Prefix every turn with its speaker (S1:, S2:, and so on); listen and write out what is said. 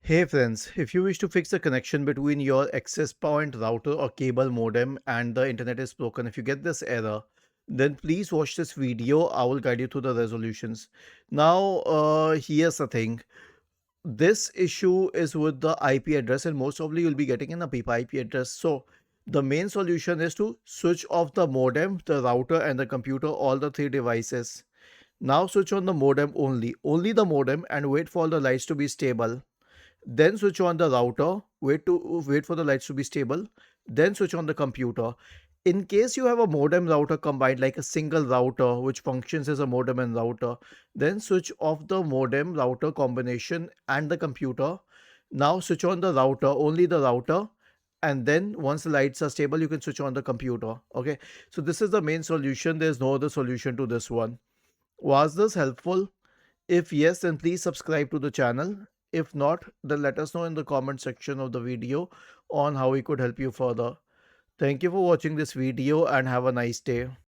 S1: Hey friends, if you wish to fix the connection between your access point router or cable modem and the internet is broken, if you get this error, then please watch this video. I will guide you through the resolutions. Now, here's the thing. This issue is with the IP address, and most probably you'll be getting an IP address. So the main solution is to switch off the modem, the router, and the computer, all the three devices. Now switch on the modem only the modem, and wait for the lights to be stable. Then switch on the router, wait for the lights to be stable, then switch on the computer. In case you have a modem router combined, like a single router which functions as a modem and router, then switch off the modem router combination and the computer. Now switch on the router, only the router, and then once the lights are stable, you can switch on the computer. Okay, so this is the main solution. There's no other solution to this one. Was this helpful? If yes, then please subscribe to the channel. If not, then let us know in the comment section of the video on how we could help you further. Thank you for watching this video and have a nice day.